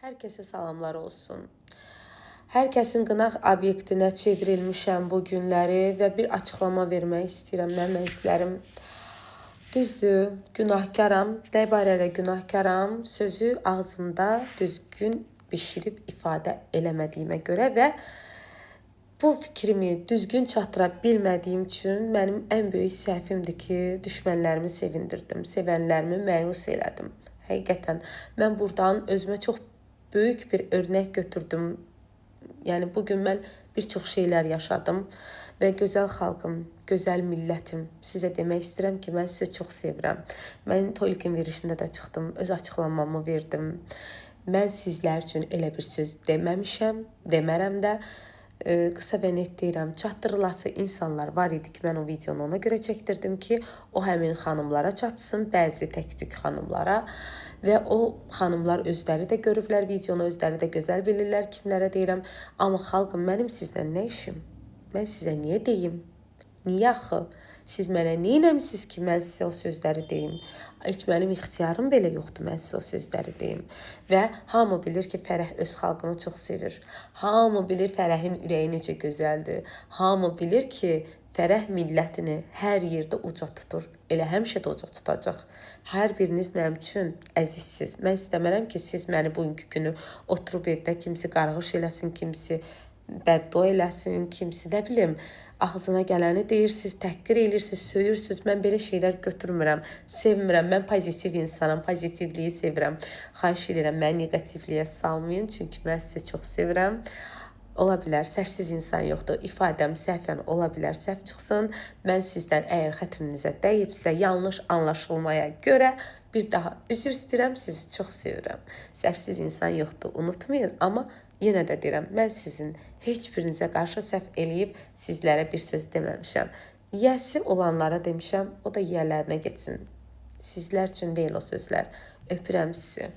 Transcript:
Hər kəsə salamlar olsun. Hər kəsin qınaq obyektinə çevrilmişəm bu günləri və bir açıqlama vermək istəyirəm məməklərim. Düzdür, günahkaram, nə barədə günahkaram sözü ağzımda düzgün bişirib ifadə eləmədiyimə görə və bu fikrimi düzgün çatdıra bilmədiyim üçün mənim ən böyük səhvimdir ki, düşmənlərimi sevindirdim, sevənlərimi məyus elədim. Həqiqətən, mən buradan özümə çox böyük bir örnək götürdüm. Yəni, bugün mən bir çox şeylər yaşadım və gözəl xalqım, gözəl millətim, sizə demək istəyirəm ki, mən sizi çox sevirəm. Mən Toylikin verilişində də çıxdım, öz açıqlamamı verdim. Mən sizlər üçün elə bir söz deməmişəm, demərəm də. Qısa və net deyirəm, çatdırılası insanlar var idi ki, mən o videonu ona görə çəkdirdim ki, o həmin xanımlara çatsın, bəzi tək-tük xanımlara və o xanımlar özləri də görüblər videonu, özləri də gözəl bilirlər kimlərə deyirəm. Amma xalqım, mənim sizlə nə işim? Mən sizə niyə deyim? Niyə axı? Siz mənə neynəmisiniz ki, mən sizə o sözləri deyim? Heç mənim ixtiyarım belə yoxdur, mən sizə o sözləri deyim. Və hamı bilir ki, Fərəh öz xalqını çox sevir. Hamı bilir Fərəhin ürəyi necə gözəldir. Hamı bilir ki, Fərəh millətini hər yerdə uca tutur. Elə həmişə də uca tutacaq. Hər biriniz mənim üçün əzizsiz. Mən istəmərəm ki, siz məni bugünkü günü oturub evdə kimisi qarğış eləsin, kimisi bəddua eləsin, kimisi nə bilim, ağzına gələni deyirsiniz, təhqir eləyirsiniz, söyürsünüz. Mən belə şeylər götürmürəm, sevmirəm. Mən pozitiv insanam, pozitivliyi sevirəm. Xahiş edirəm, məni negativliyə salmayın, çünki mən sizi çox sevirəm. Ola bilər, səhvsiz insan yoxdur. İfadəm səhvən ola bilər, səhv çıxsın. Mən sizdən əgər xətrinizə dəyibsə, yanlış anlaşılmaya görə bir daha üzr istəyirəm, sizi çox sevirəm. Səhvsiz insan yoxdur, unutmayın. Amma yenə də deyirəm, mən sizin heç birinizə qarşı səhv eləyib sizlərə bir söz deməmişəm. Yiyəsi olanlara demişəm, o da yiyələrinə getsin. Sizlər üçün deyil o sözlər. Öpürəm sizi.